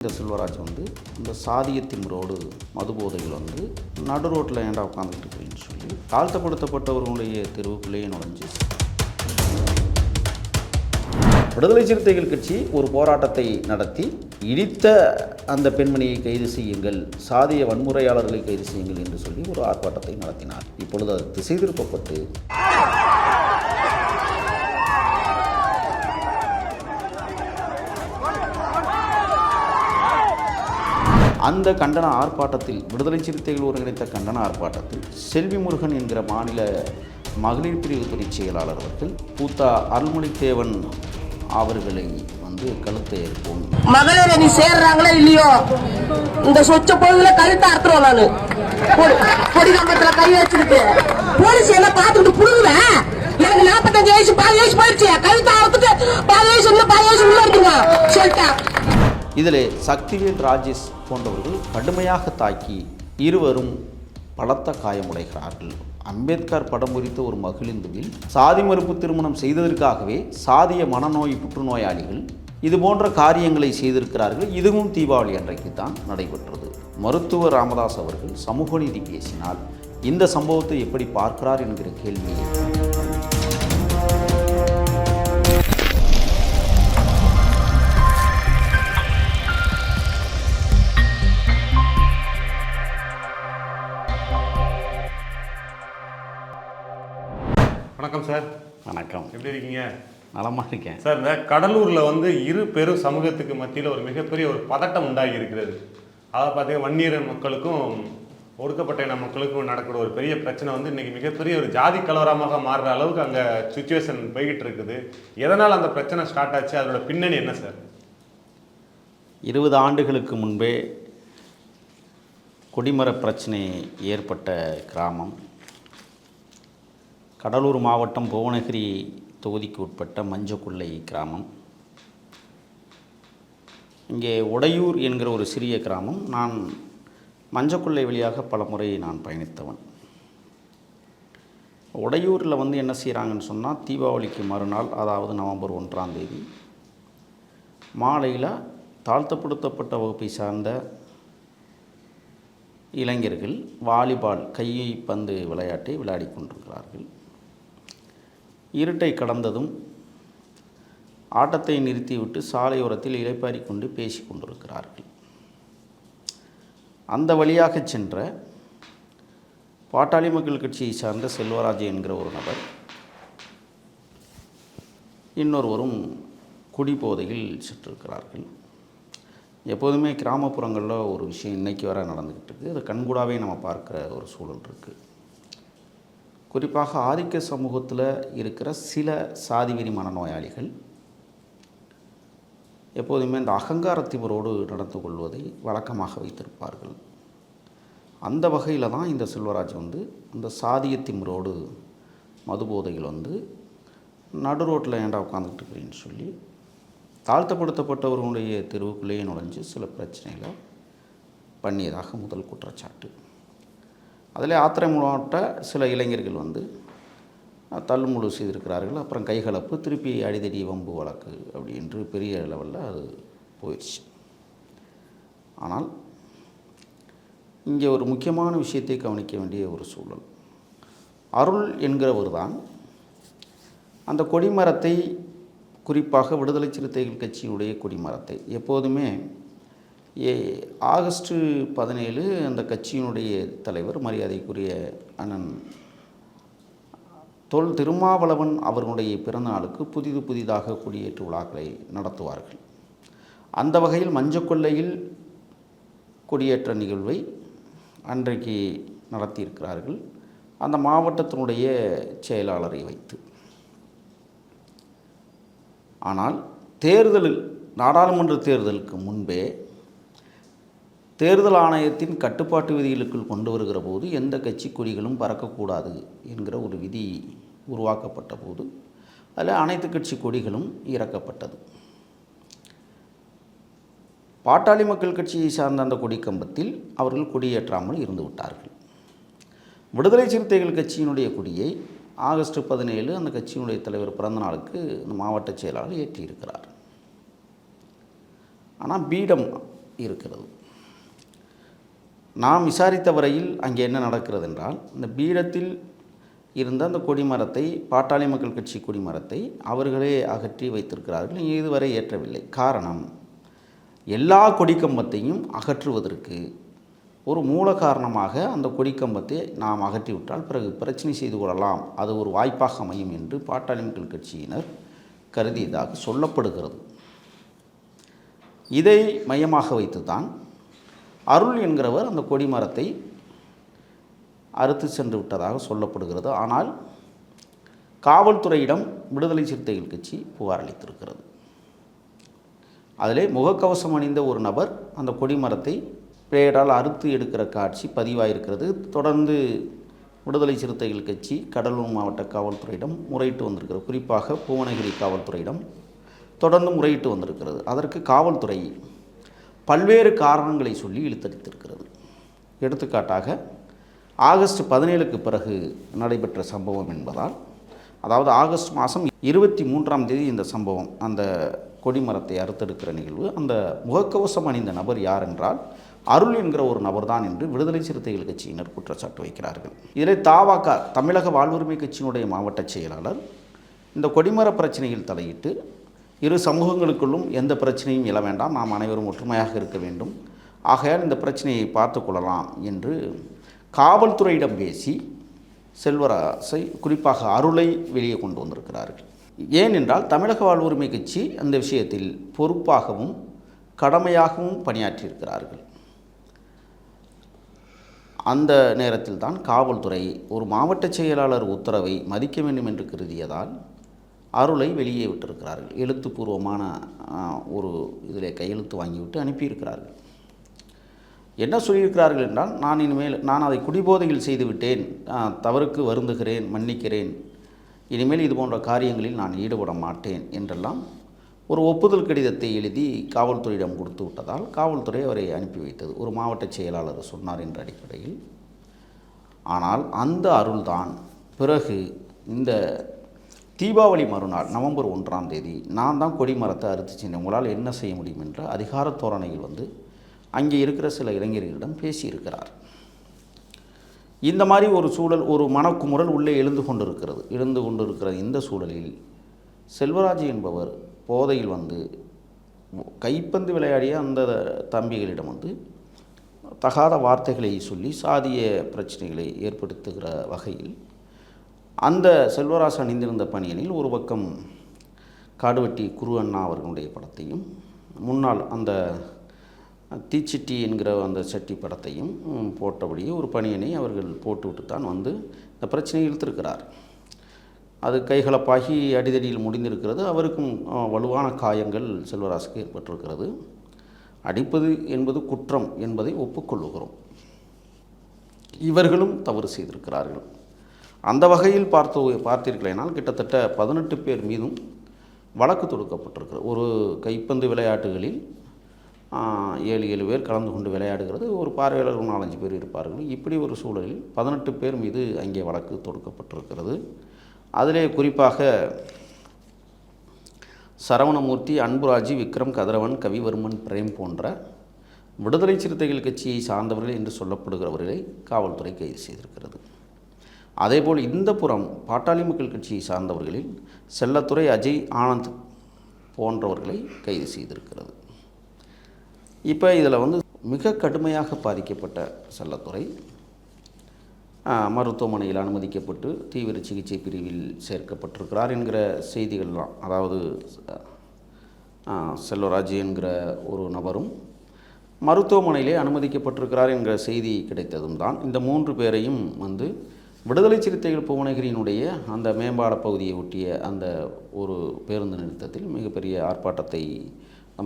இந்த செல்வராஜ் இந்த சாதியத்தின் ரோடு மது போதையில் நடு ரோட்டில் ஏண்டா உட்காந்துட்டு இருக்கிறேன்னு சொல்லி தாழ்த்தப்படுத்தப்பட்டவர்களுடைய தெருவுக்குள்ளேயே நுழைஞ்சு விடுதலை சிறுத்தைகள் கட்சி ஒரு போராட்டத்தை நடத்தி இடித்த அந்த பெண்மணியை கைது செய்யுங்கள், சாதிய வன்முறையாளர்களை கைது செய்யுங்கள் என்று சொல்லி ஒரு ஆர்ப்பாட்டத்தை நடத்தினார். இப்பொழுது அது திசை திருப்பப்பட்டு அந்த கண்டன ஆர்ப்பாட்டத்தில் விடுதலை சிறுத்தைகள் ஒருங்கிணைத்த கண்டன ஆர்ப்பாட்டத்தில் செல்வி முருகன் என்கிற மாநில மகளிர் பிரிவு துறை செயலாளர் அவர்கள் பூத்தா அருள்மொழித்தேவன் அவர்களை கழுத்தை ஏற்போம், மகளிர் அணி சேர்றாங்களோ இல்லையோ இந்த சொச்ச பொழுதுல கழுத்தை அறுத்துருவோம். நானு கொடி கம்பத்துல கை வச்சிருக்கு போலீஸ் எல்லாம் பார்த்துட்டு புடுங்குவேன். எனக்கு 45 வயசு 10 வயசு போயிடுச்சு. கழுத்தை அறுத்துட்டு 10 வயசு உள்ள இருக்குங்க சொல்லிட்டேன். இதில் சக்திவேல் ராஜேஷ் போன்றவர்கள் கடுமையாக தாக்கி இருவரும் பலத்த காயமுடைகிறார்கள். அம்பேத்கர் படம் குறித்த ஒரு மகிழ்ந்துவில் சாதி மறுப்பு திருமணம் செய்ததற்காகவே சாதிய மனநோய் புற்றுநோயாளிகள் இது போன்ற காரியங்களை செய்திருக்கிறார்கள். இதுவும் தீபாவளி அன்றைக்கு தான் நடைபெற்றது. மருத்துவர் ராமதாஸ் அவர்கள் சமூக நீதி பேசினால் இந்த சம்பவத்தை எப்படி பார்க்கிறார் என்கிற கேள்வியை வணக்கம் சார். வணக்கம். எப்படி இருக்கீங்க? நலமாக இருக்கேன் சார். இந்த கடலூரில் இரு பெரும் சமூகத்துக்கு மத்தியில் ஒரு மிகப்பெரிய ஒரு பதட்டம் உண்டாகி இருக்கிறது. அதை பார்த்தீங்கன்னா வன்னியர் மக்களுக்கும் ஒடுக்கப்பட்ட இன மக்களுக்கும் நடக்கிற ஒரு பெரிய பிரச்சனை இன்றைக்கி மிகப்பெரிய ஒரு ஜாதி கலவரமாக மாறுற அளவுக்கு அங்கே சுச்சுவேஷன் போய்கிட்டு இருக்குது. எதனால் அந்த பிரச்சனை ஸ்டார்ட் ஆச்சு? அதோட பின்னணி என்ன சார்? 20 ஆண்டுகளுக்கு முன்பே குடிமர பிரச்சனை ஏற்பட்ட கிராமம் கடலூர் மாவட்டம் புவனகிரி தொகுதிக்கு உட்பட்ட மஞ்சக்குள்ளை கிராமம். இங்கே உடையூர் என்கிற ஒரு சிறிய கிராமம். நான் மஞ்சக்குள்ளை வழியாக பல முறை நான் பயணித்தவன். உடையூரில் என்ன செய்கிறாங்கன்னு சொன்னால், தீபாவளிக்கு மறுநாள், அதாவது நவம்பர் 1ஆம் தேதி மாலையில் தாழ்த்தப்படுத்தப்பட்ட வகுப்பை சார்ந்த இளைஞர்கள் வாலிபால் கைப்பந்து விளையாட்டை விளையாடி கொண்டிருக்கிறார்கள். இருட்டை கடந்ததும் ஆட்டத்தை நிறுத்திவிட்டு சாலையோரத்தில் இளைப்பாரி கொண்டு பேசி கொண்டிருக்கிறார்கள். அந்த வழியாக சென்ற பாட்டாளி மக்கள் கட்சியை சார்ந்த செல்வராஜ் என்கிற ஒரு நபர் இன்னொருவரும் குடிபோதையில் சென்றிருக்கிறார்கள். எப்போதுமே கிராமப்புறங்களில் ஒரு விஷயம் இன்றைக்கி வர நடந்துக்கிட்டு இருக்குது. அதை கண்கூடாவே நம்ம பார்க்குற ஒரு சூழல் இருக்குது. குறிப்பாக ஆதிக்க சமூகத்தில் இருக்கிற சில சாதிவெறி மனநோயாளிகள் எப்போதுமே இந்த அகங்காரத்திவரோடு நடந்து கொள்வதை வழக்கமாக வைத்திருப்பார்கள். அந்த வகையில் தான் இந்த செல்வராஜ் இந்த சாதியத்திமரோடு மதுபோதையில் நடு ரோட்டில் ஏண்டா உட்காந்துக்கிட்டு இருக்கிறேன்னு சொல்லி தாழ்த்தப்படுத்தப்பட்டவர்களுடைய தெருவுக்குள்ளேயே நுழைஞ்சு சில பிரச்சனைகளை பண்ணியதாக முதல் குற்றச்சாட்டு. அதில் ஆத்திரமூட்ட சில இளைஞர்கள் தள்ளுமுழு செய்திருக்கிறார்கள். அப்புறம் கைகலப்பு, திருப்பி அடிதடி வம்பு வழக்கு அப்படி என்று பெரிய லெவலில் அது போயிடுச்சு. ஆனால் இங்கே ஒரு முக்கியமான விஷயத்தை கவனிக்க வேண்டிய ஒரு சூழல். அருள் என்கிறவர் தான் அந்த கொடிமரத்தை, குறிப்பாக விடுதலை சிறுத்தைகள் கட்சியினுடைய கொடிமரத்தை எப்போதுமே ஆகஸ்ட் 17 அந்த கட்சியினுடைய தலைவர் மரியாதைக்குரிய அண்ணன் தொல் திருமாவளவன் அவர்களுடைய பிறந்த நாளுக்கு புதிதாக கொடியேற்று விழாக்களை நடத்துவார்கள். அந்த வகையில் மஞ்சக்கொள்ளையில் கொடியேற்ற நிகழ்வை அன்றைக்கு நடத்தியிருக்கிறார்கள், அந்த மாவட்டத்தினுடைய செயலாளரை வைத்து. ஆனால் நாடாளுமன்ற தேர்தலுக்கு முன்பே தேர்தல் ஆணையத்தின் கட்டுப்பாட்டு விதிகளுக்குள் கொண்டு வருகிற போது எந்த கட்சி கொடிகளும் பறக்கக்கூடாது என்கிற ஒரு விதி உருவாக்கப்பட்ட போது அதில் அனைத்து கட்சி கொடிகளும் இறக்கப்பட்டது. பாட்டாளி மக்கள் கட்சியை சார்ந்த அந்த கொடிக்கம்பத்தில் அவர்கள் கொடியேற்றாமல் இருந்து விட்டார்கள். விடுதலை சிறுத்தைகள் கட்சியினுடைய கொடியை ஆகஸ்ட் 17 அந்த கட்சியினுடைய தலைவர் பிறந்த நாளுக்கு அந்த மாவட்ட செயலாளர் ஏற்றியிருக்கிறார். ஆனால் பீடம் இருக்கிறது. நாம் விசாரித்த வரையில் அங்கே என்ன நடக்கிறது என்றால், இந்த பீடத்தில் இருந்த அந்த கொடிமரத்தை, பாட்டாளி மக்கள் கட்சி கொடிமரத்தை அவர்களே அகற்றி வைத்திருக்கிறார்கள். இதுவரை ஏற்றவில்லை. காரணம், எல்லா கொடிக்கம்பத்தையும் அகற்றுவதற்கு ஒரு மூல காரணமாக அந்த கொடிக்கம்பத்தை நாம் அகற்றிவிட்டால் பிறகு பிரச்சனை செய்து கொள்ளலாம், அது ஒரு வாய்ப்பாக அமையும் என்று பாட்டாளி மக்கள் கட்சியினர் கருதியதாக சொல்லப்படுகிறது. இதை மையமாக வைத்துதான் அருள் என்கிறவர் அந்த கொடிமரத்தை அறுத்து சென்று விட்டதாக சொல்லப்படுகிறது. ஆனால் காவல்துறையிடம் விடுதலை சிறுத்தைகள் கட்சி புகார் அளித்திருக்கிறது. அதிலே முகக்கவசம் அணிந்த ஒரு நபர் அந்த கொடிமரத்தை பிளேடால் அறுத்து எடுக்கிற காட்சி பதிவாயிருக்கிறது. தொடர்ந்து விடுதலை சிறுத்தைகள் கட்சி கடலூர் மாவட்ட காவல்துறையிடம் முறையிட்டு வந்திருக்கிறது. குறிப்பாக புவனகிரி காவல்துறையிடம் தொடர்ந்து முறையிட்டு வந்திருக்கிறது. அதற்கு காவல்துறை பல்வேறு காரணங்களை சொல்லி இழுத்தடித்திருக்கிறது. எடுத்துக்காட்டாக ஆகஸ்ட் 17க்கு பிறகு நடைபெற்ற சம்பவம் என்பதால், அதாவது ஆகஸ்ட் மாதம் 23ஆம் தேதி இந்த சம்பவம், அந்த கொடிமரத்தை அறுத்தெடுக்கிற நிகழ்வு. அந்த முகக்கவசம் அணிந்த நபர் யார் என்றால் அருள் என்கிற ஒரு நபர்தான் என்று விடுதலை சிறுத்தைகள் கட்சியினர் குற்றச்சாட்டு வைக்கிறார்கள். இதில் தவாக தமிழக வாழ்வுரிமை கட்சியினுடைய மாவட்ட செயலாளர் இந்த கொடிமர பிரச்சனையில் தலையிட்டு, இரு சமூகங்களுக்குள்ளும் எந்த பிரச்சனையும் எழ வேண்டாம், நாம் அனைவரும் ஒற்றுமையாக இருக்க வேண்டும், ஆகையால் இந்த பிரச்சனையை பார்த்து கொள்ளலாம் என்று காவல்துறையிடம் பேசி செல்வராசை, குறிப்பாக அருளை வெளியே கொண்டு வந்திருக்கிறார்கள். ஏனென்றால் தமிழக வாழ்வுரிமை கட்சி அந்த விஷயத்தில் பொறுப்பாகவும் கடமையாகவும் பணியாற்றியிருக்கிறார்கள். அந்த நேரத்தில் தான் காவல்துறை ஒரு மாவட்ட செயலாளர் உத்தரவை மதிக்க வேண்டும் என்று கருதியதால் அருளை வெளியே விட்டிருக்கிறார்கள். எழுத்துப்பூர்வமான ஒரு இதில் கையெழுத்து வாங்கிவிட்டு அனுப்பியிருக்கிறார்கள். என்ன சொல்லியிருக்கிறார்கள் என்றால், நான் அதை குடிபோதையில் செய்துவிட்டேன், தவறுக்கு வருந்துகிறேன், மன்னிக்கிறேன், இனிமேல் இது போன்ற காரியங்களில் நான் ஈடுபட மாட்டேன் என்றெல்லாம் ஒரு ஒப்புதல் கடிதத்தை எழுதி காவல்துறையிடம் கொடுத்து விட்டதால் காவல்துறை அவரை அனுப்பி வைத்தது. ஒரு மாவட்ட செயலாளர் சொன்னார் என்ற அடிப்படையில். ஆனால் அந்த அருள்தான் பிறகு இந்த தீபாவளி மறுநாள் நவம்பர் 1ஆம் தேதி நான் தான் கொடிமரத்தை அறுத்து சென்றேன், உங்களால் என்ன செய்ய முடியும் என்ற அதிகார தோரணையில் வந்து அங்கே இருக்கிற சில இளைஞர்களிடம் பேசியிருக்கிறார். இந்த மாதிரி ஒரு சூழல், ஒரு மனக்குமுறல் உள்ளே எழுந்து கொண்டிருக்கிற இந்த சூழலில் செல்வராஜ் என்பவர் போதையில் வந்து கைப்பந்து விளையாடிய அந்த தம்பிகளிடம் வந்து தகாத வார்த்தைகளை சொல்லி சாதிய பிரச்சனைகளை ஏற்படுத்துகிற வகையில் அந்த செல்வராஜ் அணிந்திருந்த பணியனில் ஒரு பக்கம் காடுவெட்டி குரு அண்ணா அவர்களுடைய படத்தையும், முன்னால் அந்த தீச்சிட்டி என்கிற அந்த சட்டி படத்தையும் போட்டபடியே ஒரு பணியனை அவர்கள் போட்டுவிட்டு தான் வந்து இந்த பிரச்சனையை இழுத்திருக்கிறார். அது கைகலப்பாகி அடிதடியில் முடிந்திருக்கிறது. அவருக்கும் வலுவான காயங்கள் செல்வராஜுக்கு ஏற்பட்டிருக்கிறது. அடிப்பது என்பது குற்றம் என்பதை ஒப்புக்கொள்ளுகிறோம். இவர்களும் தவறு செய்திருக்கிறார்கள். அந்த வகையில் பார்த்தீர்களேனால் கிட்டத்தட்ட 18 பேர் மீதும் வழக்கு தொடுக்கப்பட்டிருக்கிறது. ஒரு கைப்பந்து விளையாட்டுகளில் 7 பேர் கலந்து கொண்டு விளையாடுகிறது, ஒரு பார்வையாளர்கள் 4-5 பேர் இருப்பார்கள். இப்படி ஒரு சூழலில் 18 பேர் மீது அங்கே வழக்கு தொடுக்கப்பட்டிருக்கிறது. அதிலே குறிப்பாக சரவணமூர்த்தி, அன்புராஜி, விக்ரம், கதிரவன், கவிவர்மன், பிரேம் போன்ற விடுதலை சிறுத்தைகள் கட்சியை சார்ந்தவர்கள் என்று சொல்லப்படுகிறவர்களை காவல்துறை கைது செய்திருக்கிறது. அதேபோல் இந்த புறம் பாட்டாளி மக்கள் கட்சியை சார்ந்தவர்களில் செல்லத்துறை, அஜய், ஆனந்த் போன்றவர்களை கைது செய்திருக்கிறது. இப்போ இதில் வந்து மிக கடுமையாக பாதிக்கப்பட்ட செல்லத்துறை மருத்துவமனையில் அனுமதிக்கப்பட்டு தீவிர சிகிச்சை பிரிவில் சேர்க்கப்பட்டிருக்கிறார் என்கிற செய்திகள்லாம், அதாவது செல்வராஜ் என்கிற ஒரு நபரும் மருத்துவமனையிலே அனுமதிக்கப்பட்டிருக்கிறார் என்கிற செய்தி கிடைத்ததும் தான் இந்த 3 பேரையும் வந்து விடுதலை சிறுத்தைகள் புவனகிரியினுடைய அந்த மேம்பால பகுதியை ஒட்டிய அந்த ஒரு பேருந்து நிறுத்தத்தில் மிகப்பெரிய ஆர்ப்பாட்டத்தை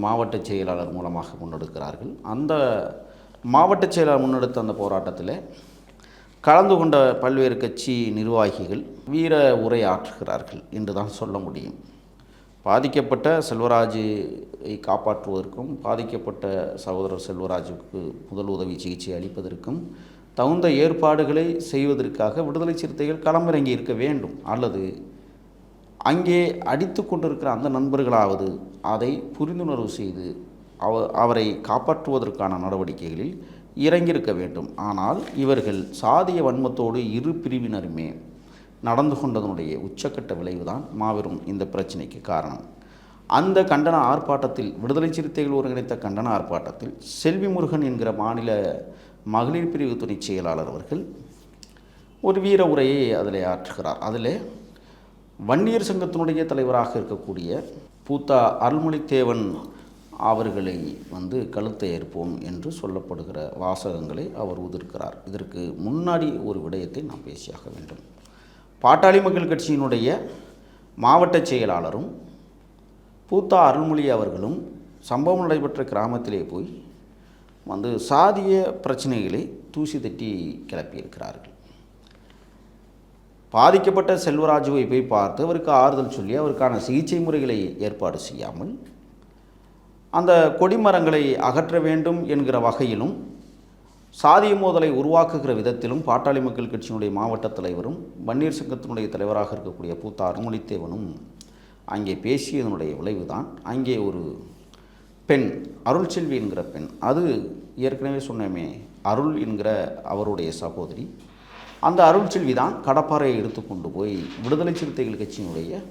மாவட்ட செயலாளர் மூலமாக முன்னெடுக்கிறார்கள். அந்த மாவட்ட செயலாளர் முன்னெடுத்த அந்த போராட்டத்தில் கலந்து கொண்ட பல்வேறு கட்சி நிர்வாகிகள் வீர உரை ஆற்றுகிறார்கள் என்று தான் சொல்ல முடியும். பாதிக்கப்பட்ட செல்வராஜை காப்பாற்றுவதற்கும் பாதிக்கப்பட்ட சகோதரர் செல்வராஜுக்கு முதல் உதவி சிகிச்சை அளிப்பதற்கும் தகுந்த ஏற்பாடுகளை செய்வதற்காக விடுதலை சிறுத்தைகள் களமிறங்கி இருக்க வேண்டும். அல்லது அங்கே அடித்து கொண்டிருக்கிற அந்த நண்பர்களாவது அதை புரிந்துணர்வு செய்து அவரை காப்பாற்றுவதற்கான நடவடிக்கைகளில் இறங்கியிருக்க வேண்டும். ஆனால் இவர்கள் சாதிய வன்மத்தோடு இரு பிரிவினருமே நடந்து கொண்டதனுடைய உச்சக்கட்ட விளைவுதான் மாபெரும் இந்த பிரச்சனைக்கு காரணம். அந்த கண்டன ஆர்ப்பாட்டத்தில், விடுதலை சிறுத்தைகள் ஒருங்கிணைத்த கண்டன ஆர்ப்பாட்டத்தில் செல்வி முருகன் என்கிற மாநில மகளிர் பிரிவு துணை செயலாளர் அவர்கள் ஒரு வீர உரையை அதில் ஆற்றுகிறார். அதில் வன்னியர் சங்கத்தினுடைய தலைவராக இருக்கக்கூடிய பூத்தா அருள்மொழித்தேவன் அவர்களை கழுத்தை ஏற்போம் என்று சொல்லப்படுகிற வாசகங்களை அவர் உதிர்க்கிறார். இதற்கு முன்னாடி ஒரு விடயத்தை நாம் பேசியாக வேண்டும். பாட்டாளி மக்கள் கட்சியினுடைய மாவட்ட செயலாளரும் பூத்தா அருள்மொழி அவர்களும் சம்பவம் நடைபெற்ற கிராமத்திலே போய் சாதிய பிரச்சனைகளை தூசி தட்டி கிளப்பியிருக்கிறார்கள். பாதிக்கப்பட்ட செல்வராஜுவை போய் பார்த்து அவருக்கு ஆறுதல் சொல்லி அவருக்கான சிகிச்சை முறைகளை ஏற்பாடு செய்யாமல் அந்த கொடிமரங்களை அகற்ற வேண்டும் என்கிற வகையிலும் சாதிய மோதலை உருவாக்குகிற விதத்திலும் பாட்டாளி மக்கள் கட்சியினுடைய மாவட்ட தலைவரும் வன்னியர் சங்கத்தினுடைய தலைவராக இருக்கக்கூடிய பூத்தா அருள்மொழித்தேவனும் அங்கே பேசியதனுடைய விளைவுதான் அங்கே ஒரு பெண், அருள்செல்வி என்கிற பெண், அது ஏற்கனவே சொன்னமே அருள் என்கிற அவருடைய சகோதரி, அந்த அருள்செல்வி தான் கடப்பாறையை எடுத்துக்கொண்டு போய் விடுதலை சிறுத்தைகள் கட்சியினுடைய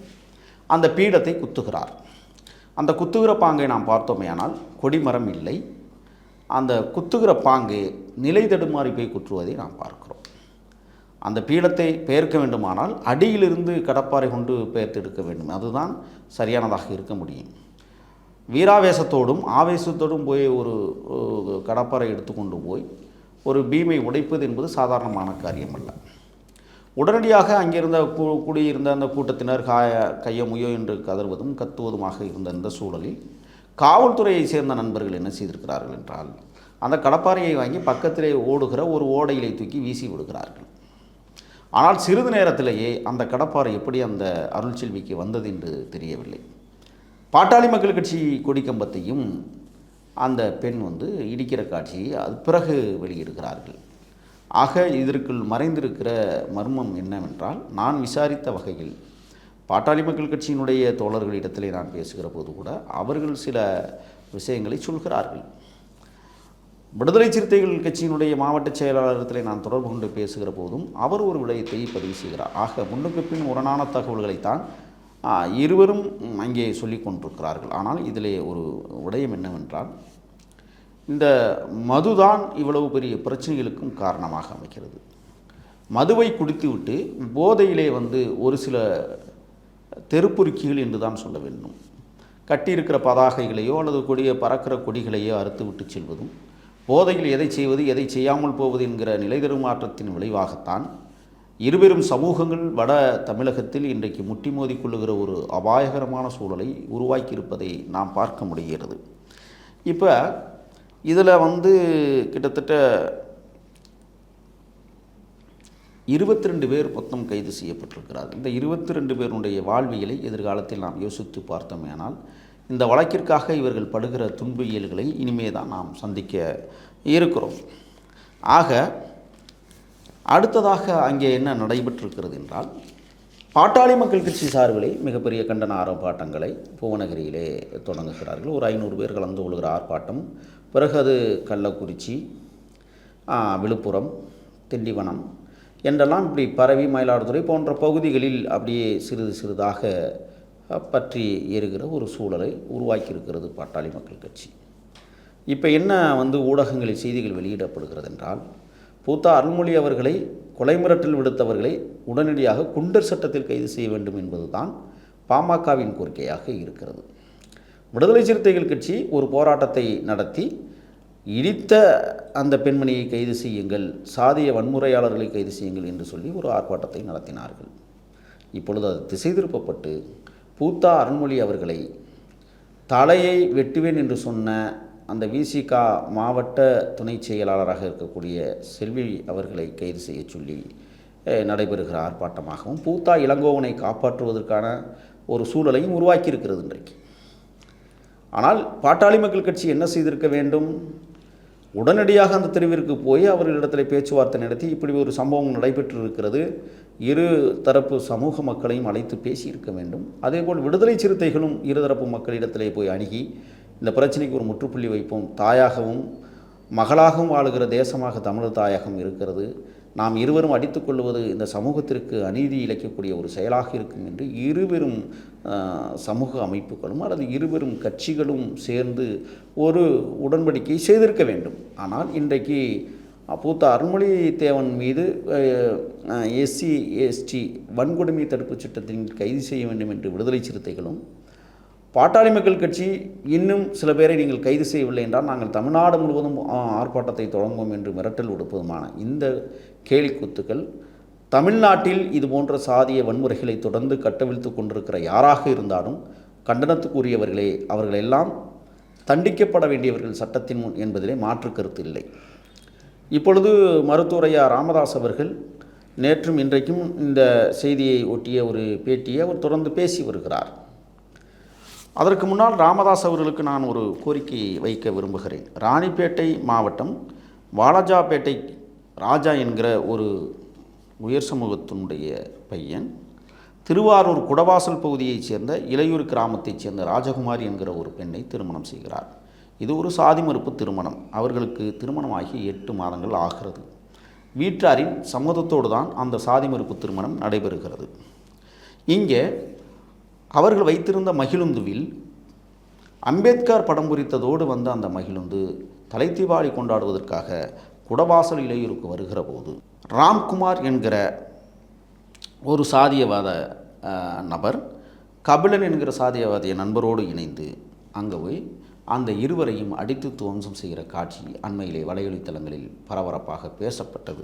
அந்த பீடத்தை குத்துகிறார். அந்த குத்துகிற பாங்கை நாம் பார்த்தோமே, ஆனால் கொடிமரம் இல்லை. அந்த குத்துகிற பாங்கு நிலை தடுமாறி போய் குற்றுவதை நாம் பார்க்கிறோம். அந்த பீடத்தை பெயர்க்க வேண்டுமானால் அடியிலிருந்து கடப்பாறை கொண்டு பெயர்த்தெடுக்க வேண்டும். அதுதான் சரியானதாக இருக்க முடியும். வீராவேசத்தோடும் ஆவேசத்தோடும் போய் ஒரு கடப்பாறை எடுத்துக்கொண்டு போய் ஒரு பீமை உடைப்பது என்பது சாதாரணமான காரியம் அல்ல. உடனடியாக அங்கிருந்த கூடியிருந்த அந்த கூட்டத்தினர் கைய முயோ என்று கதறுவதும் கத்துவதுமாக இருந்த இந்த சூழலில் காவல்துறையை சேர்ந்த நண்பர்கள் என்ன செய்திருக்கிறார்கள் என்றால், அந்த கடப்பாறையை வாங்கி பக்கத்திலே ஓடுகிற ஒரு ஓடையிலே தூக்கி வீசி விடுகிறார்கள். ஆனால் சிறிது நேரத்திலேயே அந்த கடப்பாறை எப்படி அந்த அருள்செல்விக்கு வந்தது என்று தெரியவில்லை. பாட்டாளி மக்கள் கட்சி கொடிக்கம்பத்தையும் அந்த பெண் இடிக்கிற காட்சியை அது பிறகு வெளியிடுகிறார்கள். ஆக இதற்குள் மறைந்திருக்கிற மர்மம் என்னவென்றால், நான் விசாரித்த வகையில் பாட்டாளி மக்கள் கட்சியினுடைய தோழர்களிடத்திலே நான் பேசுகிற போது கூட அவர்கள் சில விஷயங்களை சொல்கிறார்கள். விடுதலை சிறுத்தைகள் கட்சியினுடைய மாவட்ட செயலாளரிடத்திலே நான் தொடர்பு கொண்டு பேசுகிற போதும் அவர் ஒரு விடயத்தை பதிவு செய்கிறார். ஆக முன்னுக்கு பின் முரணான தகவல்களைத்தான் இருவரும் அங்கே சொல்லி கொண்டிருக்கிறார்கள். ஆனால் இதிலே ஒரு விடயம் என்னவென்றால், இந்த மதுதான் இவ்வளவு பெரிய பிரச்சனைகளுக்கும் காரணமாக அமைக்கிறது. மதுவை குடித்துவிட்டு போதையிலே ஒரு சில தெருப்புருக்கிகள் என்று தான் சொல்ல வேண்டும், கட்டியிருக்கிற பதாகைகளையோ அல்லது பறக்கிற கொடிகளையோ அறுத்து விட்டு செல்வதும், போதையில் எதை செய்வது எதை செய்யாமல் போவது என்கிற நிலை தருமாற்றத்தின் விளைவாகத்தான் இருவரும் சமூகங்கள் வட தமிழகத்தில் இன்றைக்கு முட்டி மோதி கொள்ளுகிற ஒரு அபாயகரமான சூழலை உருவாக்கியிருப்பதை நாம் பார்க்க முடிகிறது. இப்போ இதில் கிட்டத்தட்ட 22 பேர் மொத்தம் கைது செய்யப்பட்டிருக்கிறார்கள். இந்த 22 பேருடைய வாழ்வியலை எதிர்காலத்தில் நாம் யோசித்து பார்த்தோமேனால் இந்த வழக்கிற்காக இவர்கள் படுகிற துன்பியல்களை இனிமே தான் நாம் சந்திக்க இருக்கிறோம். ஆக அடுத்ததாக அங்கே என்ன நடைபெற்றிருக்கிறது என்றால், பாட்டாளி மக்கள் கட்சி சார்பிலே மிகப்பெரிய கண்டன ஆர்ப்பாட்டங்களை புவனகிரியிலே தொடங்குகிறார்கள். ஒரு 500 பேர் கலந்து கொள்கிற ஆர்ப்பாட்டம். பிறகு அது கள்ளக்குறிச்சி, விழுப்புரம், திண்டிவனம் என்றெல்லாம் இப்படி பரவி மயிலாடுதுறை போன்ற பகுதிகளில் அப்படியே சிறிது சிறிதாக பற்றி ஏறுகிற ஒரு சூழலை உருவாக்கியிருக்கிறது பாட்டாளி மக்கள் கட்சி. இப்போ என்ன ஊடகங்களில் செய்திகள் வெளியிடப்படுகிறது என்றால், பூத்தா அருள்மொழி அவர்களை கொலை மிரட்டல் விடுத்தவர்களை உடனடியாக குண்டர் சட்டத்தில் கைது செய்ய வேண்டும் என்பதுதான் பாமகவின் கோரிக்கையாக இருக்கிறது. விடுதலை சிறுத்தைகள் கட்சி ஒரு போராட்டத்தை நடத்தி இடித்த அந்த பெண்மணியை கைது செய்யுங்கள், சாதிய வன்முறையாளர்களை கைது செய்யுங்கள் என்று சொல்லி ஒரு ஆர்ப்பாட்டத்தை நடத்தினார்கள். இப்பொழுது அது திசை திருப்பப்பட்டு பூத்தா அருள்மொழி அவர்களை தலையை வெட்டுவேன் என்று சொன்ன அந்த விசிக மாவட்ட துணை செயலாளராக இருக்கக்கூடிய செல்வி அவர்களை கைது செய்ய சொல்லி நடைபெறுகிற ஆர்ப்பாட்டமாகவும் பூத்தா இளங்கோவனை காப்பாற்றுவதற்கான ஒரு சூழலையும் உருவாக்கியிருக்கிறது இன்றைக்கு. ஆனால் பாட்டாளி மக்கள் கட்சி என்ன செய்திருக்க வேண்டும்? உடனடியாக அந்த தெருவிற்கு போய் அவர்களிடத்தில் பேச்சுவார்த்தை நடத்தி இப்படி ஒரு சம்பவம் நடைபெற்றிருக்கிறது, இரு தரப்பு சமூக மக்களையும் அழைத்து பேசியிருக்க வேண்டும். அதேபோல் விடுதலை சிறுத்தைகளும் இருதரப்பு மக்களிடத்திலே போய் அணுகி இந்த பிரச்சனைக்கு ஒரு முற்றுப்புள்ளி வைப்போம். தாயாகவும் மகளாகவும் வாழுகிற தேசமாக தமிழர் தாயகம் இருக்கிறது. நாம் இருவரும் அடித்துக்கொள்வது இந்த சமூகத்திற்கு அநீதி இழைக்கக்கூடிய ஒரு செயலாக இருக்கும் என்று இருவரும் சமூக அமைப்புகளும் அல்லது இருவரும் கட்சிகளும் சேர்ந்து ஒரு உடன்படிக்கை செய்திருக்க வேண்டும். ஆனால் இன்றைக்கு பூத்த அருள்மொழித்தேவன் மீது SC ST வன்கொடுமை தடுப்புச் சட்டத்தின் கைது செய்ய வேண்டும் என்று விடுதலை சிறுத்தைகளும், பாட்டாளி மக்கள் கட்சி இன்னும் சில பேரை நீங்கள் கைது செய்யவில்லை என்றால் நாங்கள் தமிழ்நாடு முழுவதும் ஆர்ப்பாட்டத்தை தொடங்குவோம் என்று மிரட்டல் விடுப்பதுமான இந்த கேலிக்கூத்துக்கள் தமிழ்நாட்டில் இது போன்ற சாதிய வன்முறைகளை தொடர்ந்து கட்டவிழ்த்து கொண்டிருக்கிற யாராக இருந்தாலும் கண்டனத்துக்குரியவர்களே. அவர்களெல்லாம் தண்டிக்கப்பட வேண்டியவர்கள் சட்டத்தின் முன் என்பதிலே மாற்று கருத்து இல்லை. இப்பொழுது மருத்துவர் ஐயா ராமதாஸ் அவர்கள் நேற்றும் இன்றைக்கும் இந்த செய்தியை ஒட்டிய ஒரு பேட்டியை அவர் தொடர்ந்து பேசி வருகிறார். அதற்கு முன்னால் ராமதாஸ் அவர்களுக்கு நான் ஒரு கோரிக்கையை வைக்க விரும்புகிறேன். ராணிப்பேட்டை மாவட்டம் வாலாஜாப்பேட்டை ராஜா என்கிற ஒரு உயர் சமூகத்தினுடைய பையன் திருவாரூர் குடவாசல் பகுதியைச் சேர்ந்த இளையூர் கிராமத்தைச் சேர்ந்த ராஜகுமாரி என்கிற ஒரு பெண்ணை திருமணம் செய்கிறார். இது ஒரு சாதி மறுப்பு திருமணம். அவர்களுக்கு திருமணமாகி 8 மாதங்கள் ஆகிறது. வீட்டாரின் சம்மதத்தோடு தான் அந்த சாதி மறுப்பு திருமணம் நடைபெறுகிறது. இங்கே அவர்கள் வைத்திருந்த மகிழுந்துவில் அம்பேத்கர் படம் குறித்ததோடு வந்த அந்த மகிழுந்து தலை தீபாவளி கொண்டாடுவதற்காக குடவாசல் இளையூருக்கு வருகிற போது ராம்குமார் என்கிற ஒரு சாதியவாத நபர் கபிலன் என்கிற சாதியவாதிய நண்பரோடு இணைந்து அங்கே போய் அந்த இருவரையும் அடித்து துவம்சம் செய்கிற காட்சி அண்மையிலே வலையொலித்தளங்களில் பரபரப்பாக பேசப்பட்டது.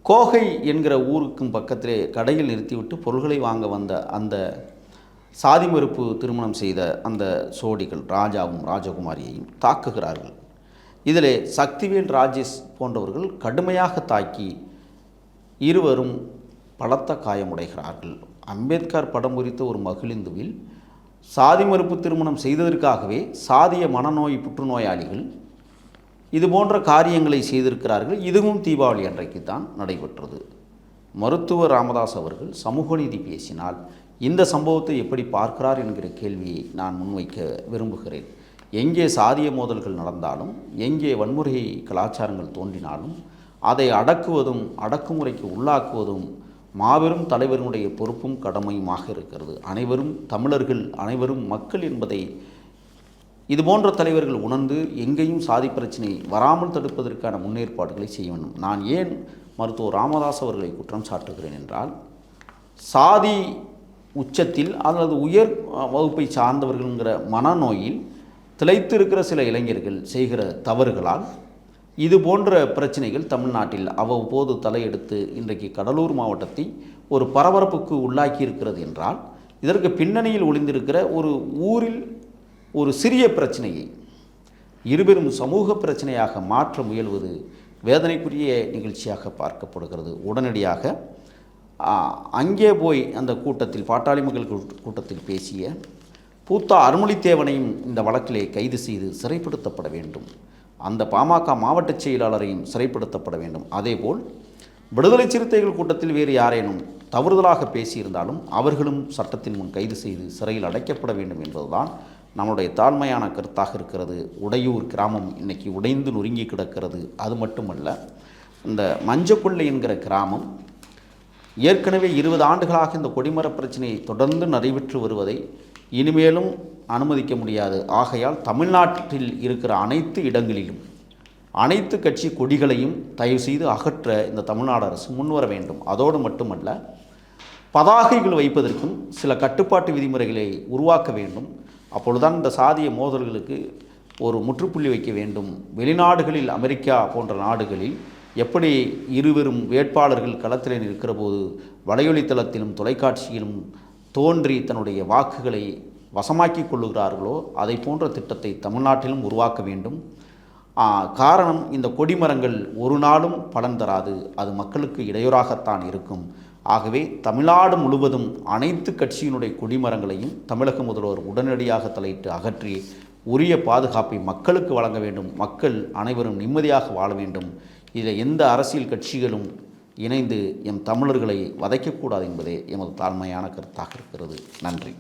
கோகை என்கிற ஊருக்கும் பக்கத்திலே கடையில் நிறுத்திவிட்டு பொருள்களை வாங்க வந்த அந்த சாதி மறுப்பு திருமணம் செய்த அந்த சோடிகள் ராஜாவும் ராஜகுமாரியையும் தாக்குகிறார்கள். இதிலே சக்திவேல் ராஜேஷ் போன்றவர்கள் கடுமையாக தாக்கி இருவரும் பலத்த காயமுடைகிறார்கள். அம்பேத்கர் படம் குறித்த ஒரு மகிழுந்துவில் சாதி மறுப்பு திருமணம் செய்ததற்காகவே சாதிய மனநோய் புற்றுநோயாளிகள் இது போன்ற காரியங்களை செய்திருக்கிறார்கள். இதுவும் தீபாவளி அன்றைக்கு தான் நடைபெற்றது. மருத்துவர் ராமதாஸ் அவர்கள் சமூக நீதி பேசினால் இந்த சம்பவத்தை எப்படி பார்க்கிறார் என்கிற கேள்வியை நான் முன்வைக்க விரும்புகிறேன். எங்கே சாதிய மோதல்கள் நடந்தாலும், எங்கே வன்முறை கலாச்சாரங்கள் தோன்றினாலும் அதை அடக்குவதும் அடக்குமுறைக்கு உள்ளாக்குவதும் மாபெரும் தலைவர்களுடைய பொறுப்பும் கடமையுமாக இருக்கிறது. அனைவரும் தமிழர்கள், அனைவரும் மக்கள் என்பதை இதுபோன்ற தலைவர்கள் உணர்ந்து எங்கேயும் சாதி பிரச்சனை வராமல் தடுப்பதற்கான முன்னேற்பாடுகளை செய்ய வேண்டும். நான் ஏன் மருத்துவர் ராமதாஸ் அவர்களை குற்றம் சாட்டுகிறேன் என்றால், சாதி உச்சத்தில் அல்லது உயர் வகுப்பை சார்ந்தவர்கள்ங்கிற மனநோயில் திளைத்து இருக்கிற சில இளைஞர்கள் செய்கிற தவறுகளால் இது போன்ற பிரச்சனைகள் தமிழ்நாட்டில் அவ்வப்போது தலையெடுத்து இன்றைக்கு கடலூர் மாவட்டத்தை ஒரு பரபரப்புக்கு உள்ளாக்கி இருக்கிறது என்றால், இதற்கு பின்னணியில் ஒளிந்திருக்கிற ஒரு ஊரில் ஒரு சிறிய பிரச்சனையை இருபெரும் சமூக பிரச்சனையாக மாற்ற முயல்வது வேதனைக்குரிய நிகழ்ச்சியாக பார்க்கப்படுகிறது. உடனடியாக அங்கே போய் அந்த கூட்டத்தில் பாட்டாளி மக்கள் கூட்டத்தில் பேசிய பூத்தா அருள்மொழித்தேவனையும் இந்த வழக்கிலே கைது செய்து சிறைப்படுத்தப்பட வேண்டும். அந்த பாமக மாவட்ட செயலாளரையும் சிறைப்படுத்தப்பட வேண்டும். அதேபோல் விடுதலை சிறுத்தைகள் கூட்டத்தில் வேறு யாரேனும் தவறுதலாக பேசியிருந்தாலும் அவர்களும் சட்டத்தின் முன் கைது செய்து சிறையில் அடைக்கப்பட வேண்டும் என்பதுதான் நம்முடைய தாழ்மையான கருத்தாக இருக்கிறது. உடையூர் கிராமம் இன்றைக்கி உடைந்து நொறுங்கி கிடக்கிறது. அது மட்டுமல்ல, இந்த மஞ்சப்பள்ளி என்கிற கிராமம் ஏற்கனவே 20 ஆண்டுகளாக இந்த கொடிமர பிரச்சனை தொடர்ந்து நடைபெற்று வருவதை இனிமேலும் அனுமதிக்க முடியாது. ஆகையால் தமிழ்நாட்டில் இருக்கிற அனைத்து இடங்களிலும் அனைத்து கட்சி கொடிகளையும் தயவு செய்து அகற்ற இந்த தமிழ்நாடு அரசு முன்வர வேண்டும். அதோடு மட்டுமல்ல, பதாகைகள் வைப்பதற்கும் சில கட்டுப்பாட்டு விதிமுறைகளை உருவாக்க வேண்டும். அப்பொழுதுதான் இந்த சாதிய மோதல்களுக்கு ஒரு முற்றுப்புள்ளி வைக்க வேண்டும். வெளிநாடுகளில், அமெரிக்கா போன்ற நாடுகளில் எப்படி இருவரும் வேட்பாளர்கள் களத்தில் இருக்கிற போது வலையொலித்தளத்திலும் தொலைக்காட்சியிலும் தோன்றி தன்னுடைய வாக்குகளை வசமாக்கி கொள்ளுகிறார்களோ அதை போன்ற திட்டத்தை தமிழ்நாட்டிலும் உருவாக்க வேண்டும். காரணம், இந்த கொடிமரங்கள் ஒரு நாளும் பலன் தராது. அது மக்களுக்கு இடையூறாகத்தான் இருக்கும். ஆகவே தமிழ்நாடு முழுவதும் அனைத்து கட்சியினுடைய கொடிமரங்களையும் தமிழக முதல்வர் உடனடியாக தலையிட்டு அகற்றி உரிய பாதுகாப்பை மக்களுக்கு வழங்க வேண்டும். மக்கள் அனைவரும் நிம்மதியாக வாழ வேண்டும். இதில் எந்த அரசியல் கட்சிகளும் இணைந்து எம் தமிழர்களை வதைக்கக்கூடாது என்பதே எமது தாழ்மையான கருத்தாக இருக்கிறது. நன்றி.